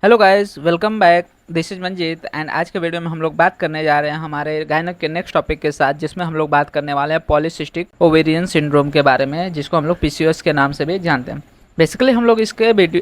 Hello guys, welcome back. This is Manjeet and आज के video में हम लोग बात करने जा रहे हैं हमारे गायनक के नेक्स्ट टॉपिक के साथ, जिसमें हम लोग बात करने वाले हैं पॉलीसिस्टिक ओवेरियन सिंड्रोम के बारे में, जिसको हम लोग पीसीओएस के नाम से भी जानते हैं। बेसिकली हम लोग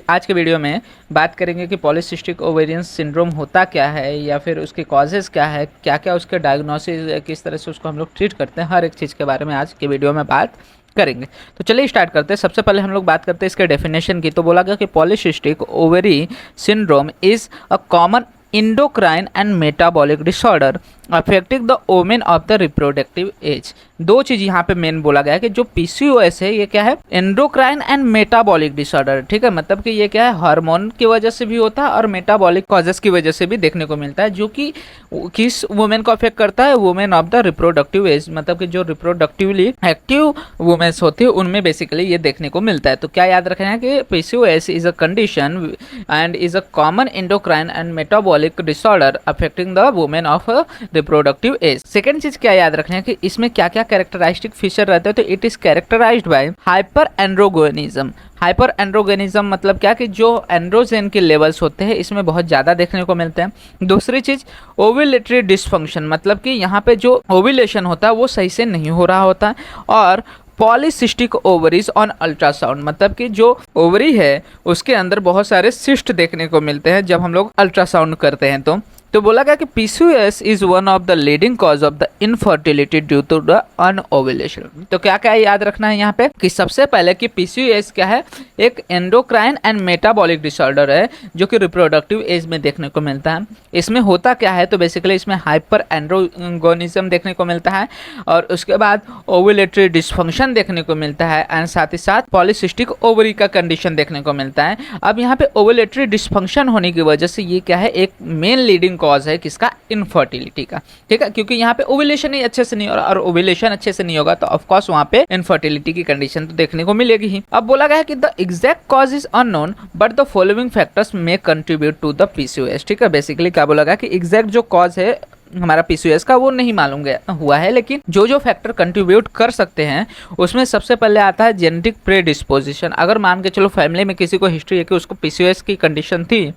आज के वीडियो में बात करेंगे कि पॉलीसिस्टिक ओवेरियन सिंड्रोम होता क्या है, या फिर उसके कॉजेज़ क्या है, क्या क्या उसके डायग्नोसिस, किस तरह से उसको हम लोग ट्रीट करते हैं, हर एक चीज़ के बारे में आज के वीडियो में बात करेंगे। तो चलिए स्टार्ट करते हैं। सबसे पहले हम लोग बात करते हैं इसके डेफिनेशन की। तो बोला गया कि polycystic ovary syndrome is a common endocrine and metabolic disorder affecting the women of the reproductive age। दो चीज यहाँ पे मेन बोला गया है कि जो पीसीओएस है ये क्या है, एंडोक्राइन एंड मेटाबॉलिक डिसऑर्डर। ठीक है, मतलब कि ये क्या है, हार्मोन की वजह से भी होता है और मेटाबॉलिक कॉजेस की वजह से भी देखने को मिलता है, जो कि किस वुमेन को अफेक्ट करता है, women of the reproductive age, मतलब कि जो रिप्रोडक्टिवली एक्टिव वुमेन्स होती है उनमें बेसिकली ये देखने को मिलता है। तो क्या याद रखना है कि PCOS is a condition and is a common endocrine and metabolic disorder affecting the women of reproductive age. Second चीज क्या याद रखना है कि इसमें क्या क्या कैरेक्टरिस्टिक फीचर रहते हैं। तो it is characterised by hyperandrogenism. Hyperandrogenism मतलब क्या कि जो एंड्रोजन के लेवल्स होते हैं इसमें बहुत ज़्यादा देखने को मिलते हैं। दूसरी चीज़ ओव्यूलेटरी डिसफंक्शन, मतलब कि यहाँ पे जो ओव्यूलेशन होता है वो सही से नहीं हो रहा होता है। और पॉलीसिस्टिक ओवरीज ऑन अल्ट्रासाउंड, मतलब कि जो ओवरी है उसके अंदर बहुत सारे सिस्ट देखने को मिलते हैं जब हम लोग अल्ट्रासाउंड करते हैं। तो बोला गया कि PCOS is one of the leading cause of the infertility due to the anovulation. तो क्या क्या याद रखना है यहाँ पे कि सबसे पहले कि पीसीओएस क्या है, एक एंडोक्राइन एंड मेटाबॉलिक डिसऑर्डर है जो कि रिप्रोडक्टिव एज में देखने को मिलता है। इसमें होता क्या है, तो बेसिकली इसमें हाइपर एंड्रोगोनिज्म देखने को मिलता है और उसके बाद ओव्यूलेटरी डिसफंक्शन देखने को मिलता है एंड साथ ही साथ पॉलीसिस्टिक ओवरी का कंडीशन देखने को मिलता है। अब यहाँ पे ओव्यूलेटरी डिसफंक्शन होने की वजह से ये क्या है, एक मेन लीडिंग कॉज है किसका, इनफर्टिलिटी का। ठीक है, क्योंकि यहाँ पे ओव्यूलेशन ही अच्छे से नहीं हो रहा और ओव्यूलेशन अच्छे से नहीं होगा तो ऑफ कोर्स वहाँ पे इनफर्टिलिटी की कंडीशन तो देखने को मिलेगी ही। अब बोला गया है कि the exact cause is unknown but the following factors may contribute to the PCOS. ठीक है, बेसिकली क्या बोला गया कि एग्जैक्ट जो कॉज है हमारा पीसीओएस का वो नहीं मालूम हुआ है, लेकिन जो जो फैक्टर कंट्रीब्यूट कर सकते हैं उसमें सबसे पहले आता है जेनेटिक प्रेडिस्पोजिशन। अगर मान के चलो फैमिली में किसी को हिस्ट्री है कि उसको पीसीओएस की कंडीशन थी,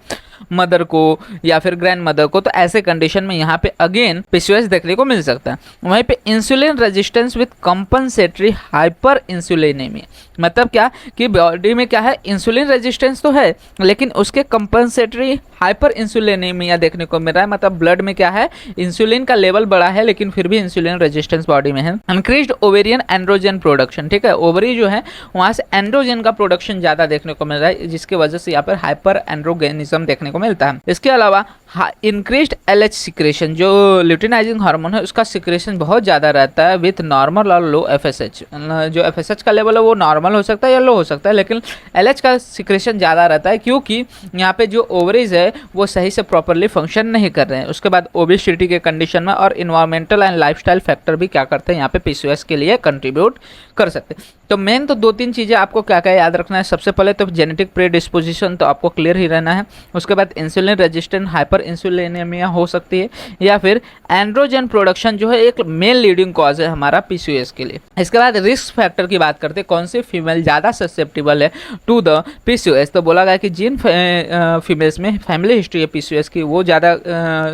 मदर को या फिर ग्रैंड मदर को, तो ऐसे कंडीशन में यहाँ पे अगेन पीसीओएस देखने को मिल सकता है। वहीं पे insulin resistance with compensatory hyperinsulinaemia, मतलब क्या कि बॉडी में क्या है, इंसुलिन रेजिस्टेंस तो है लेकिन उसके कंपनसेटरी हाइपर इंसुलिनेमिया देखने को मिल रहा है। मतलब ब्लड में क्या है, इंसुलिन का लेवल बड़ा है लेकिन फिर भी इंसुलिन रेजिस्टेंस बॉडी में है। इंक्रीज्ड ओवेरियन एंड्रोजन प्रोडक्शन, ठीक है, ओवरी जो है वहाँ से एंड्रोजन का प्रोडक्शन ज़्यादा देखने को मिल रहा है, जिसकी वजह से यहाँ पर हाइपर एंड्रोगेनिज्म देखने को मिलता है। इसके अलावा इंक्रीज्ड एलएच सिक्रेशन, जो ल्यूटिनाइजिंग हार्मोन है उसका सिक्रेशन बहुत ज़्यादा रहता है विथ नॉर्मल और लो एफएसएच। जो एफएसएच का लेवल है वो नॉर्मल हो सकता है या लो हो सकता है, लेकिन एलएच का सिक्रेशन ज़्यादा रहता है क्योंकि यहाँ पे जो ओवरीज है वो सही से प्रॉपरली फंक्शन नहीं कर रहे हैं। उसके बाद ओबेसिटी के कंडीशन में और इन्वायरमेंटल एंड लाइफस्टाइल फैक्टर भी क्या करते हैं यहाँ पे पीसीओएस के लिए कंट्रीब्यूट कर सकते हैं। तो मेन तो दो तीन चीज़ें आपको क्या क्या याद रखना है। सबसे पहले तो जेनेटिक प्रेडिस्पोजिशन तो आपको क्लियर ही रहना है। उसके बाद इंसुलिन रेजिस्टेंट हाइपर इंसुलिनेमिया हो सकती है, या फिर एंड्रोजन प्रोडक्शन जो है एक मेन लीडिंग कॉज है हमारा पीसीओएस के लिए। इसके बाद रिस्क फैक्टर की बात करते हैं, कौन सी फीमेल ज़्यादा ससेप्टेबल है टू द पीसीओएस। तो बोला गया कि जिन फीमेल्स में फैमिली हिस्ट्री है पीसीओएस की वो ज़्यादा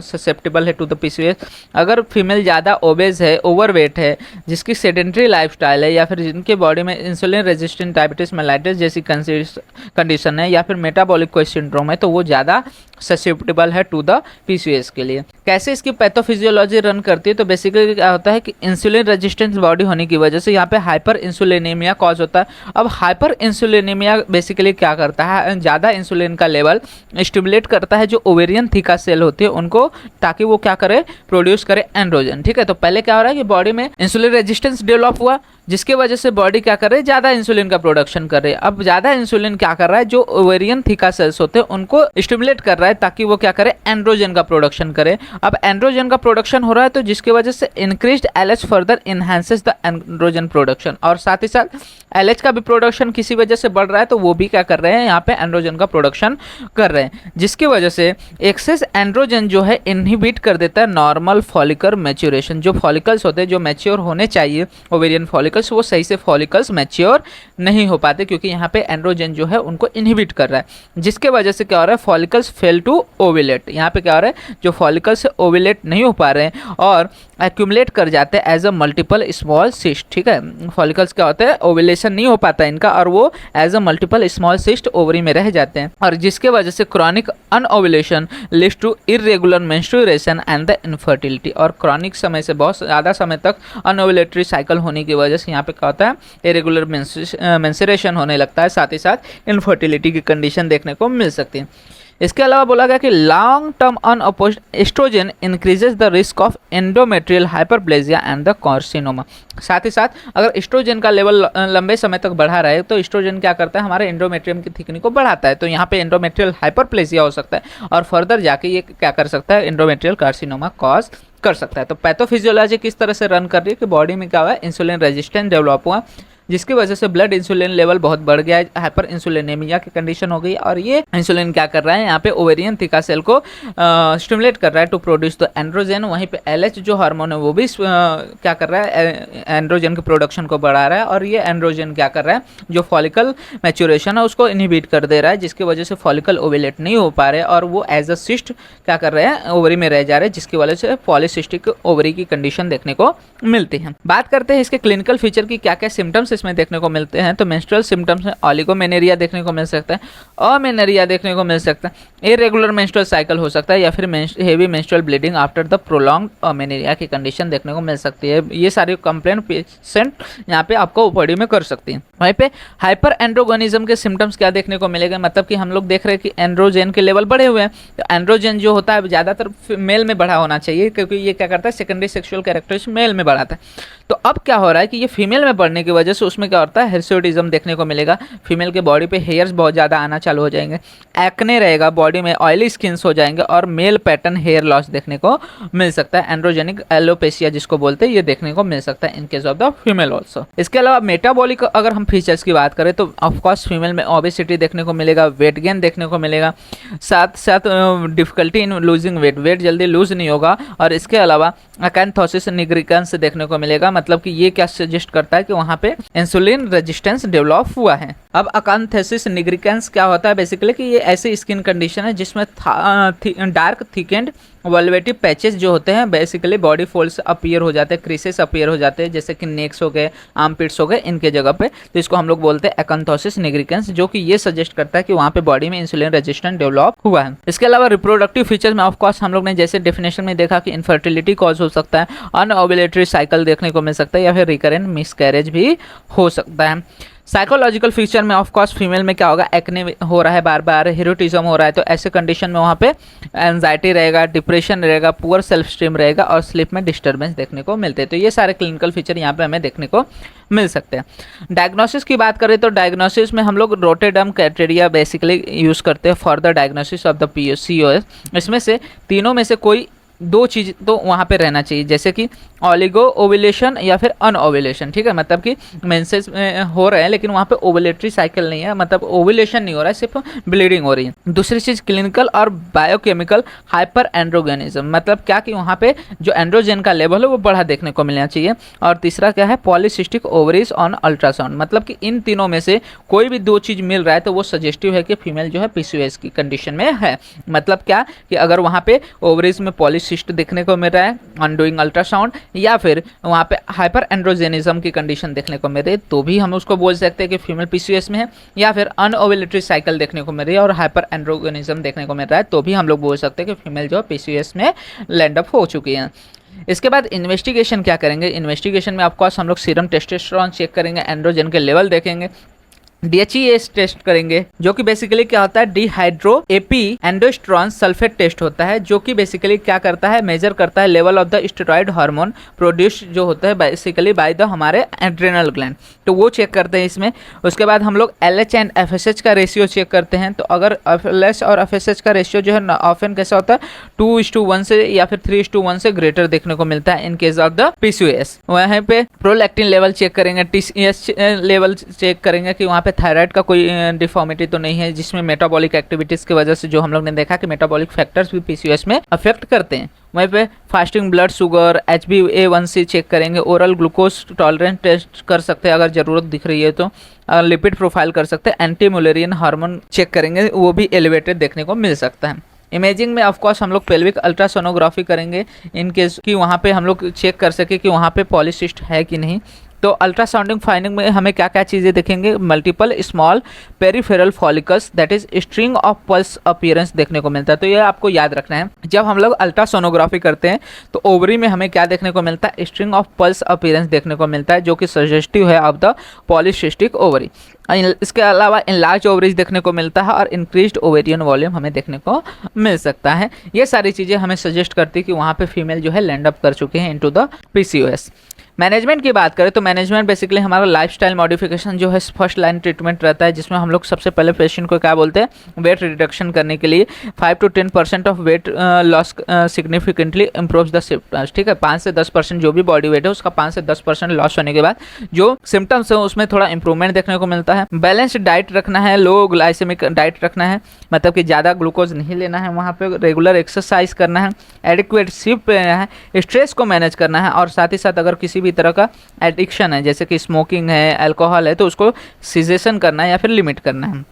ससेप्टेबल है टू द पीसीओएस। अगर फीमेल ज़्यादा ओबेज है, ओवरवेट है, जिसकी सेडेंट्री लाइफस्टाइल है, या फिर जिनके बॉडी में इंसुलिन रेजिस्टेंट डायबिटीज मेलाइटिस जैसी कंडीशन है, या फिर मेटाबॉलिक कोई सिंड्रोम है, तो वो ज़्यादा ससेप्टेबल है टू द पीसीओएस के लिए। कैसे इसकी पैथोफिजियोलॉजी रन करती है, तो बेसिकली क्या होता है कि इंसुलिन रेजिस्टेंस बॉडी होने की वजह से यहाँ पे हाइपर इंसुलिनेमिया कॉज होता है। अब हाइपर इंसुलिनेमिया बेसिकली क्या करता है, ज़्यादा इंसुलिन का लेवल स्टिमुलेट करता है जो ओवेरियन थीका सेल होती है उनको, ताकि वो क्या करे, प्रोड्यूस करे एंड्रोजन। ठीक है, तो पहले क्या हो रहा है कि बॉडी में इंसुलिन रेजिस्टेंस डेवलप हुआ जिसकी वजह से बॉडी क्या कर रही है, ज़्यादा इंसुलिन का प्रोडक्शन कर रही है। अब ज़्यादा इंसुलिन क्या कर रहा है, जो ओवेरियन थीका सेल्स होते हैं उनको स्टिमुलेट कर रहा है ताकि वो क्या करे, एंड्रोजन का प्रोडक्शन करे। अब एंड्रोजन का प्रोडक्शन हो रहा है तो जिसकी वजह से increased LH further enhances the androgen production, और साथ ही साथ एलएच का भी प्रोडक्शन किसी वजह से बढ़ रहा है तो वो भी क्या कर रहे हैं, यहाँ पे एंड्रोजन का प्रोडक्शन कर रहे हैं, जिसकी वजह से एक्सेस एंड्रोजन जो है इनहिबिट कर देता है नॉर्मल फॉलिकल मैच्योरेशन। जो फॉलिकल्स होते हैं जो मैच्योर होने चाहिए ओवेरियन फॉलिकल फॉलिकल्स वो सही से फॉलिकल्स मैच्योर नहीं हो पाते, क्योंकि यहाँ पे एंड्रोजन जो है उनको इनहिबिट कर रहा है, जिसके वजह से क्या हो रहा है, फॉलिकल्स फेल टू ओविलेट। यहाँ पे क्या हो रहा है, जो फॉलिकल्स ओविलेट नहीं हो पा रहे हैं और एक्यूमुलेट कर जाते हैं as a multiple small cyst. ठीक है, फॉलिकल्स क्या होता है, ओविलेशन नहीं हो पाता इनका और वो as a multiple small cyst ovary में रह जाते हैं, और जिसके वजह से chronic anovulation leads to irregular menstruation and the infertility. और क्रॉनिक समय से बहुत ज़्यादा समय तक अनओविलेटरी साइकिल होने की वजह से यहाँ पे क्या होता है, इरेगुलर मेंस्ट्रुएशन होने लगता है, साथ ही साथ इनफर्टिलिटी की कंडीशन देखने को मिल सकती है। इसके अलावा बोला गया कि long term unopposed estrogen increases the risk of endometrial hyperplasia and the carcinoma. साथ ही साथ अगर एस्ट्रोजन का लेवल लंबे समय तक बढ़ा रहे तो एस्ट्रोजन क्या करता है, हमारे एंडोमेट्रियम की थिकनिंग को बढ़ाता है, तो यहाँ पे एंडोमेट्रियल हाइपरप्लेजिया हो सकता है और फर्दर जाके ये क्या कर सकता है, एंडोमेट्रियल कार्सिनोमा कॉज कर सकता है। तो पैथोफिजियोलॉजी किस तरह से रन कर रही है कि बॉडी में क्या हुआ है, इंसुलिन रेजिस्टेंस डेवलप हुआ, जिसकी वजह से ब्लड इंसुलिन लेवल बहुत बढ़ गया है, हाइपर इंसुलिनेमिया की कंडीशन हो गई, और ये इंसुलिन क्या कर रहा है, यहाँ पे ओवेरियन थिका सेल को स्टिमुलेट कर रहा है टू प्रोड्यूस द एंड्रोजन। वहीं पे एलएच जो हार्मोन है वो भी क्या कर रहा है, एंड्रोजन के प्रोडक्शन को बढ़ा रहा है, और ये एंड्रोजन क्या कर रहा है, जो फॉलिकल मैच्योरेशन है उसको इनहिबिट कर दे रहा है, जिसकी वजह से फॉलिकल ओवेलेट नहीं हो पा रहे और वो एज अ सिस्ट क्या कर रहे हैं, ओवरी में रह जा रहे हैं, जिसकी वजह से पॉलीसिस्टिक ओवरी की कंडीशन देखने को मिलती है। बात करते हैं इसके क्लिनिकल फीचर की, क्या क्या सिम्टम्स इसमें देखने को मिलते हैं। तो मेंस्ट्रुअल सिम्टम्स में ओलिगोमेनेरिया देखने को मिल सकता है, अमेनेरिया देखने को मिल सकता है, इरेगुलर मेंस्ट्रुअल साइकिल हो सकता है, या फिर heavy menstrual bleeding after the prolonged amenorrhoea की कंडीशन देखने को मिल सकती है। ये सारी कंप्लेंट पेशेंट यहाँ पे आपको ओपीडी में कर सकती है। वहीं पे हाइपर एंड्रोगोनिज्म के सिम्टम्स क्या देखने को मिलेगा, मतलब कि हम लोग देख रहे हैं कि एंड्रोजन के लेवल बढ़े हुए हैं, तो एंड्रोजन जो होता है ज़्यादातर मेल में बढ़ा होना चाहिए, क्योंकि ये क्या करता है, सेकेंडरी सेक्सुअल कैरेक्टरिस्टिक मेल में बढ़ाता है। तो अब क्या हो रहा है कि ये फीमेल में बढ़ने की वजह से उसमें क्या होता है, हिर्सुटिज्म देखने को मिलेगा, फीमेल के बॉडी पे हेयर्स बहुत ज़्यादा आना चालू हो जाएंगे, एक्ने रहेगा, बॉडी में ऑयली स्किन्स हो जाएंगे, और मेल पैटर्न हेयर लॉस देखने को मिल सकता है। एंड्रोजेनिक एलोपेशिया जिसको बोलते हैं, ये देखने को मिल सकता है इन case of the female also. इसके अलावा मेटाबॉलिक अगर हम फीचर्स की बात करें तो ऑफकोर्स फीमेल में ओबेसिटी देखने को मिलेगा, वेट गेन देखने को मिलेगा, साथ साथ difficulty in losing weight, weight जल्दी लूज नहीं होगा, और इसके अलावा अकैंथोसिस निग्रिकेंस देखने को मिलेगा, मतलब कि ये क्या सजेस्ट करता है कि वहाँ पे इंसुलिन रेजिस्टेंस डेवलप हुआ है। अब अकैंथोसिस निग्रिकेंस क्या होता है, बेसिकली कि ये ऐसी स्किन कंडीशन है जिसमें डार्क थिकेंड वल्वेटिव पैचेस जो होते हैं, बेसिकली बॉडी फोल्ड्स अपीयर हो जाते हैं, क्रीसेस अपीयर हो जाते हैं, जैसे कि नेक्स हो गए, आर्मपिट्स हो गए, इनके जगह पे, तो इसको हम लोग बोलते हैं अकैंथोसिस निग्रिकेंस, जो कि ये सजेस्ट करता है कि वहाँ पे बॉडी में इंसुलिन रेजिस्टेंस डेवलप हुआ है। इसके अलावा रिप्रोडक्टिव फीचर्स में ऑफकोर्स हम लोग ने जैसे डेफिनेशन में देखा कि इनफर्टिलिटी कॉज हो सकता है, अनओव्यूलेटरी साइकिल देखने को मिल सकता है, या फिर रिकरेंट मिसकैरेज भी हो सकता है। साइकोलॉजिकल फीचर में ऑफकोर्स फीमेल में क्या होगा, एक्ने हो रहा है बार बार, हिरोटिज्म हो रहा है, तो ऐसे कंडीशन में वहाँ पे एंजाइटी रहेगा, डिप्रेशन रहेगा, पुअर सेल्फ स्टीम रहेगा, और स्लीप में डिस्टर्बेंस देखने को मिलते हैं। तो ये सारे क्लिनिकल फीचर यहाँ पे हमें देखने को मिल सकते हैं। डायग्नोसिस की बात करें तो डायग्नोसिस में हम लोग रोटेडम क्राइटेरिया बेसिकली यूज़ करते हैं for the diagnosis of the PCOS। इसमें से तीनों में से कोई दो चीज़ तो वहाँ पे रहना चाहिए, जैसे कि ऑलिगो ओविलेशन या फिर अनओविलेशन। ठीक है, मतलब कि मेंसेस हो रहे हैं लेकिन वहाँ पे ओविलेटरी साइकिल नहीं है, मतलब ओविलेशन नहीं हो रहा है, सिर्फ ब्लीडिंग हो रही है। दूसरी चीज़ क्लिनिकल और बायोकेमिकल हाइपर एंड्रोगेनिज्म, मतलब क्या कि वहाँ पे जो एंड्रोजन का लेवल है वो बढ़ा देखने को मिलना चाहिए। और तीसरा क्या है, पॉलीसिस्टिक ओवरीज ऑन अल्ट्रासाउंड, मतलब कि इन तीनों में से कोई भी दो चीज़ मिल रहा है तो वो सजेस्टिव है कि फीमेल जो है PCOS की कंडीशन में है। मतलब क्या कि अगर वहाँ पे ओवरीज में पॉलीसिस्ट देखने को मिल रहा है ऑन डूइंग अल्ट्रासाउंड, या फिर वहाँ पे हाइपर एंड्रोजेनिज्म की कंडीशन देखने को मिल रही है, तो भी हम उसको बोल सकते हैं कि फीमेल PCOS में है। या फिर अनओव्यूलेटरी साइकिल देखने को मिल रही है और हाइपर एंड्रोजेनिज्म देखने को मिल रहा है, तो भी हम लोग बोल सकते हैं कि फीमेल जो PCOS में लैंड अप हो चुकी है। इसके बाद इन्वेस्टिगेशन क्या करेंगे, इन्वेस्टिगेशन में ऑफकोर्स हम लोग सीरम टेस्टोस्टेरोन चेक करेंगे, एंड्रोजन के लेवल देखेंगे, DHEAS टेस्ट करेंगे, जो कि बेसिकली क्या होता है, डिहाइड्रो एपी एंडोस्टेरोन सल्फेट टेस्ट होता है, जो कि बेसिकली क्या करता है, मेजर करता है level of the steroid hormone produce जो होता है बेसिकली बाय द हमारे एड्रेनल ग्लैंड, तो वो चेक करते हैं इसमें। उसके बाद हम लोग LH एंड FSH का रेशियो चेक करते हैं, तो अगर LH और FSH का रेशियो जो है ऑफन कैसा होता है, 2:1 से या फिर 3:1 से ग्रेटर देखने को मिलता है इन केस ऑफ द PCOS। वहाँ पे प्रोलैक्टिन लेवल चेक करेंगे, TCS लेवल चेक करेंगे कि वहाँ पे पे थायराइड का कोई डिफॉर्मिटी तो नहीं है, जिसमें मेटाबॉलिक एक्टिविटीज़ की वजह से जो हम लोग ने देखा कि मेटाबॉलिक फैक्टर्स भी पीसीओएस में अफेक्ट करते हैं। वहीं पे fasting blood sugar, HbA1c check करेंगे, ओरल ग्लूकोज टॉलरेंस टेस्ट कर सकते हैं अगर ज़रूरत दिख रही है तो, लिपिड प्रोफाइल कर सकते हैं, एंटी मुलेरियन हार्मोन चेक करेंगे, वो भी एलिवेटेड देखने को मिल सकता है। इमेजिंग में ऑफकोर्स हम लोग पेल्विक अल्ट्रासोनोग्राफी करेंगे इन केस कि वहाँ पे हम लोग चेक कर सके कि वहाँ पे पॉलीसिस्ट है कि नहीं। तो अल्ट्रासाउंडिंग फाइंडिंग में हमें क्या क्या चीज़ें देखेंगे, multiple small peripheral follicles that is string of pulse appearance देखने को मिलता है। तो ये आपको याद रखना है, जब हम लोग अल्ट्रासोनोग्राफी करते हैं तो ओवरी में हमें क्या देखने को मिलता है, स्ट्रिंग ऑफ पल्स अपीयरेंस देखने को मिलता है, जो कि सजेस्टिव है ऑफ द पॉलीसिस्टिक ओवरी। इसके अलावा इनलार्ज ओवरीज देखने को मिलता है और इंक्रीज्ड ओवेरियन वॉल्यूम हमें देखने को मिल सकता है। ये सारी चीज़ें हमें सजेस्ट करती है कि वहाँ पे फीमेल जो है लैंड अप कर चुके हैं इनटू द पीसीओएस। मैनेजमेंट की बात करें तो मैनेजमेंट बेसिकली हमारा लाइफस्टाइल मॉडिफिकेशन जो है फर्स्ट लाइन ट्रीटमेंट रहता है, जिसमें हम लोग सबसे पहले पेशेंट को क्या बोलते हैं, वेट रिडक्शन करने के लिए 5 to 10% of weight loss significantly improves the symptoms. ठीक है, 5 से 10% जो भी बॉडी वेट है उसका 5 से 10% लॉस होने के बाद जो सिम्टम्स है उसमें थोड़ा इंप्रूवमेंट देखने को मिलता है। बैलेंस्ड डाइट रखना है, लो ग्लाइसेमिक डाइट रखना है, मतलब कि ज़्यादा ग्लूकोज नहीं लेना है, वहाँ पे रेगुलर एक्सरसाइज करना है, एडिक्वेट स्लीप लेना है, स्ट्रेस को मैनेज करना है, और साथ ही साथ अगर किसी भी तरह का एडिक्शन है जैसे कि स्मोकिंग है, अल्कोहल है, तो उसको सीजेशन करना है या फिर लिमिट करना है।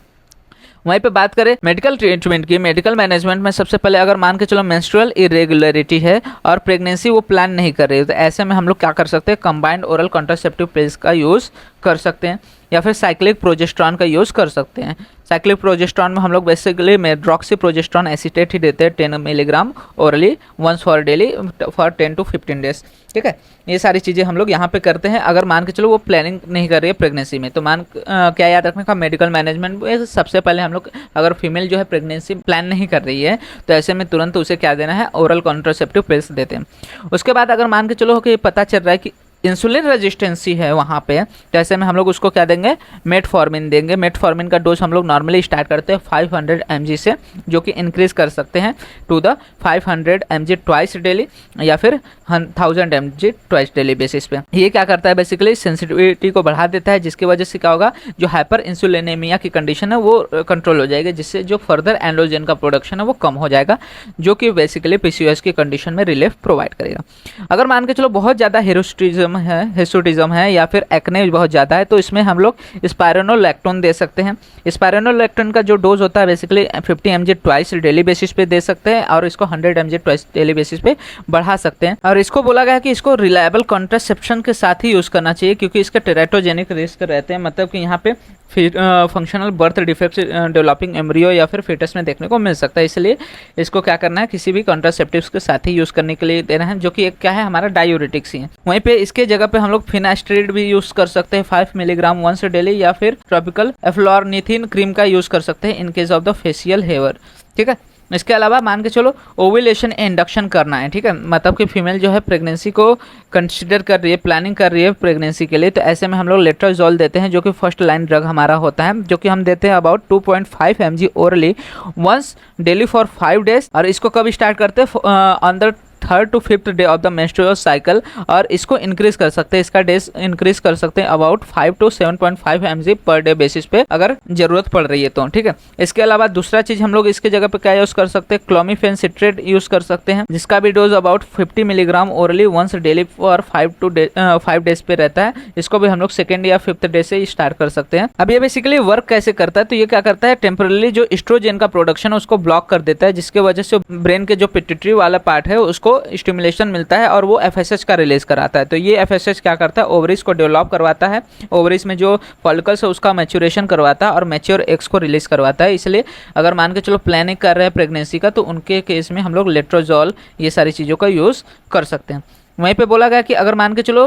वहीं पे बात करें मेडिकल ट्रीटमेंट की, मेडिकल मैनेजमेंट में सबसे पहले अगर मान के चलो मेंस्ट्रुअल इरेगुलरिटी है और प्रेगनेंसी वो प्लान नहीं कर रही है, तो ऐसे में हम लोग क्या कर सकते हैं, कंबाइंड ओरल कॉन्ट्रासेप्टिव पिल्स का यूज़ कर सकते हैं या फिर साइक्लिक प्रोजेस्टेरॉन का यूज़ कर सकते हैं। साइक्लिक प्रोजेस्टेरॉन में हम लोग बेसिकली मेड्रॉक्सी प्रोजेस्टेरॉन एसीटेट ही देते हैं 10 milligram orally once for daily for 10 to 15 days. ठीक है, ये सारी चीज़ें हम लोग यहाँ पे करते हैं अगर मान के चलो वो प्लानिंग नहीं कर रही है प्रेगनेंसी में। तो क्या याद रखने का, मेडिकल मैनेजमेंट में सबसे पहले हम लोग अगर फीमेल जो है प्रेगनेंसी प्लान नहीं कर रही है तो ऐसे में तुरंत उसे क्या देना है, ओरल कॉन्ट्रासेप्टिव पिल्स देते हैं। उसके बाद अगर मान के चलो कि पता चल रहा है कि इंसुलिन रेजिस्टेंसी है वहाँ पे, तो ऐसे में हम लोग उसको क्या देंगे, मेटफॉर्मिन देंगे। मेटफॉर्मिन का डोज हम लोग नॉर्मली स्टार्ट करते हैं 500 mg से, जो कि इंक्रीज़ कर सकते हैं to the 500 mg twice daily या फिर 1000 mg ट्वाइस डेली बेसिस पे। ये क्या करता है, बेसिकली सेंसिटिविटी को बढ़ा देता है, जिसकी वजह से क्या होगा, जो हाइपर इंसुलिनेमिया की कंडीशन है वो कंट्रोल हो जाएगी, जिससे जो फर्दर एंड्रोजन का प्रोडक्शन है वो कम हो जाएगा, जो कि बेसिकली पीसीओएस की कंडीशन में रिलीफ प्रोवाइड करेगा। अगर मान के चलो बहुत ज़्यादा हिस्टोटिज्म है या फिर एक्ने बहुत ज़्यादा है, तो इसमें हम लोग स्पाइरोनोलैक्टोन दे सकते हैं। स्पाइरोनोलैक्टोन का जो डोज होता है basically 50 mg twice daily basis पे दे सकते हैं, और इसको 100 mg ट्वाइस डेली बेसिस पे बढ़ा सकते हैं। और इसको बोला गया है कि इसको रिलायबल कॉन्ट्रासेप्शन के साथ ही यूज़ करना चाहिए, क्योंकि इसके टेराटोजेनिक रिस्क रहते हैं, मतलब कि यहाँ पे functional birth defect developing embryo या फिर fetus में देखने को मिल सकता है। इसलिए इसको क्या करना है, किसी भी कॉन्ट्रासेप्टिव्स के साथ ही यूज़ करने के लिए देना है, जो कि एक क्या है, हमारा डायूरेटिक्स ही है। वहीं पे इसके जगह पे हम लोग फिनास्ट्रीड भी यूज़ कर सकते हैं 5 मिलीग्राम वंस डेली, या फिर ट्रॉपिकल एफ्लोरनिथिन क्रीम का यूज़ कर सकते हैं in case of the facial hair. ठीक है, इसके अलावा मान के चलो ओव्यूलेशन इंडक्शन करना है। ठीक है, मतलब कि फीमेल जो है प्रेगनेंसी को कंसिडर कर रही है, प्लानिंग कर रही है प्रेगनेंसी के लिए, तो ऐसे में हम लोग लेट्रोजोल देते हैं, जो कि फर्स्ट लाइन ड्रग हमारा होता है, जो कि हम देते हैं about 2.5 mg orally once daily for 5 days. और इसको कब स्टार्ट करते हैं, on the 3rd to 5th day of the menstrual cycle, और इसको इंक्रीज कर सकते हैं, इसका डेज इंक्रीज कर सकते हैं about 5 to 7.5 mg per day basis पे अगर जरूरत पड़ रही है तो। ठीक है, इसके अलावा दूसरा चीज हम लोग इसके जगह पे क्या यूज कर सकते हैं, क्लोमिफेन सिट्रेट यूज कर सकते हैं, जिसका भी dose about 50 milligram orally once daily for 5 days पे रहता है। इसको भी हम लोग 2nd या 5th डे से स्टार्ट कर सकते हैं। अब ये बेसिकली वर्क कैसे करता है, तो ये क्या करता है, टेम्परली जो एस्ट्रोजन का प्रोडक्शन है उसको ब्लॉक कर देता है, जिसके वजह से ब्रेन के जो पिट्यूटरी वाला पार्ट है उसको स्टिमुलेशन मिलता है और वो एफएसएच का रिलीज कराता है। तो ये एफएसएच क्या करता है, ओवरीज को डेवलप करवाता है, ओवरीज में जो फॉलिकल्स है उसका मैच्योरेशन करवाता है और मैच्योर एग्स को रिलीज करवाता है। इसलिए अगर मान के चलो प्लानिंग कर रहे हैं प्रेगनेंसी का, तो उनके केस में हम लोग लेट्रोजोल ये सारी चीज़ों का यूज़ कर सकते हैं। वहीं पे बोला गया कि अगर मान के चलो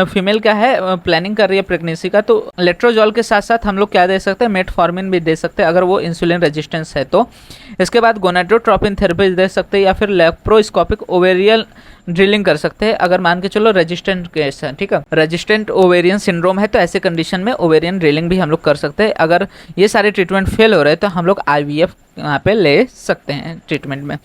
फीमेल क्या है प्लानिंग कर रही है प्रेगनेंसी का, तो लेट्रोजोल के साथ साथ हम लोग क्या दे सकते हैं, मेटफॉर्मिन भी दे सकते हैं अगर वो इंसुलिन रेजिस्टेंस है तो। इसके बाद गोनाडोट्रोपिन थेरेपी दे सकते हैं, या फिर लेप्रोस्कोपिक ओवेरियल ड्रिलिंग कर सकते हैं अगर मान के चलो रेजिस्टेंट केस है। ठीक है, रेजिस्टेंट ओवेरियन सिंड्रोम है, तो ऐसे कंडीशन में ओवेरियन ड्रिलिंग भी हम लोग कर सकते हैं। अगर ये सारे ट्रीटमेंट फेल हो रहे हैं तो हम लोग IVF यहाँ पे ले सकते हैं ट्रीटमेंट में।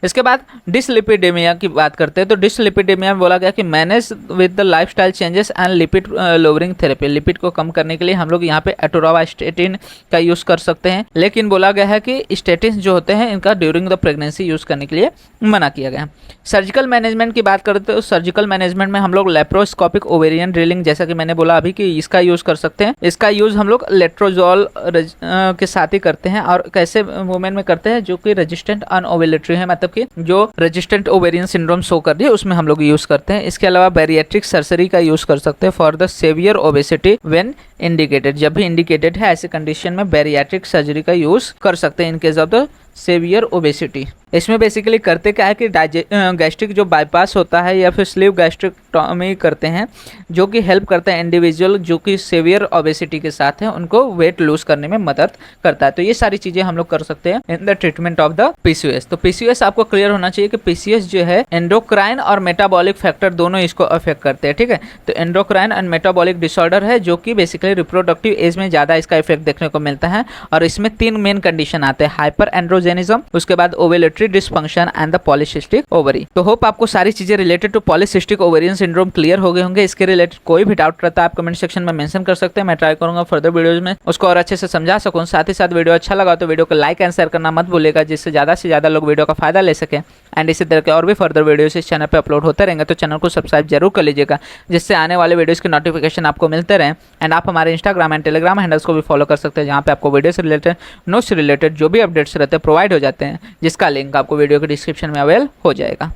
इसके बाद डिसलिपिडेमिया की बात करते हैं। तो डिसलिपिडेमिया में बोला गया कि manage with the lifestyle changes and lipid lowering therapy, lipid को कम करने के लिए हम लोग यहाँ पे एटोरावास्टेटिन का यूज़ कर सकते हैं, लेकिन बोला गया है कि स्टेटिन जो होते हैं इनका ड्यूरिंग द प्रेगनेंसी यूज़ करने के लिए मना किया गया है। सर्जिकल मैनेजमेंट की बात करते हैं तो सर्जिकल मैनेजमेंट में हम लोग लेप्रोस्कोपिक ओवेरियन ड्रिलिंग, जैसा कि मैंने बोला अभी कि इसका यूज़ कर सकते हैं। इसका यूज़ हम लोग लेट्रोजोल के साथ ही करते हैं। और कैसे वुमेन में करते हैं जो कि रेजिस्टेंट अनओवेलेटरी है, मतलब कि जो रेजिस्टेंट ओवेरियन सिंड्रोम शो कर रही है उसमें हम लोग यूज़ करते हैं। इसके अलावा बैरिएट्रिक सर्जरी का यूज़ कर सकते हैं for the severe obesity when indicated, जब भी इंडिकेटेड है ऐसे कंडीशन में बैरिएट्रिक सर्जरी का यूज़ कर सकते हैं in case of the severe obesity. इसमें बेसिकली करते क्या है कि गैस्ट्रिक जो बाईपास होता है या फिर स्लीव गैस्ट्रिक्टॉमी करते हैं, जो कि हेल्प करता है इंडिविजुअल जो कि सेवियर ओबेसिटी के साथ हैं उनको वेट लूज करने में मदद करता है। तो ये सारी चीज़ें हम लोग कर सकते हैं in the treatment of the PCOS. तो पीसीओएस आपको क्लियर होना चाहिए कि पीसीओएस जो है एंडोक्राइन और मेटाबॉलिक फैक्टर दोनों इसको अफेक्ट करते हैं, ठीक है। तो एंडोक्राइन एंड मेटाबॉलिक डिसऑर्डर है जो कि बेसिकली रिप्रोडक्टिव एज में ज़्यादा इसका इफेक्ट देखने को मिलता है। और इसमें 3 मेन कंडीशन आते हैं, हाइपर एंड्रोजेनिज्म, उसके बाद ovulatory dysfunction and the polycystic ovary. तो होप आपको सारी चीजें related to polycystic ovarian syndrome clear हो गए होंगे। इसके रिलेटेड कोई भी डाउट रहता है आप कमेंट सेक्शन में मेंशन कर सकते हैं, मैं ट्राई करूंगा फर्दर वीडियोज में उसको और अच्छे से समझा सकूं। साथ ही साथ वीडियो अच्छा लगा तो वीडियो को लाइक एंड शेयर करना मत भूलिएगा, जिससे ज्यादा से ज्यादा लोग वीडियो का फायदा ले सकें। एंड इसी तरह के और भी फर्दर वीडियोस इस चैनल पे अपलोड होते रहेंगे, तो चैनल को सब्सक्राइब जरूर कर लीजिएगा, जिससे आने वाले वीडियोस की नोटिफिकेशन आपको मिलते रहे। एंड आप हमारे इंस्टाग्राम एंड टेलीग्राम हैंडल्स को भी फॉलो कर सकते हैं, जहाँ पे आपको वीडियो से रिलेटेड, नोट्स से रिलेटेड जो भी अपडेट्स रहते हैं प्रोवाइड हो जाते हैं, जिसका लिंक आपको वीडियो के डिस्क्रिप्शन में अवेल हो जाएगा।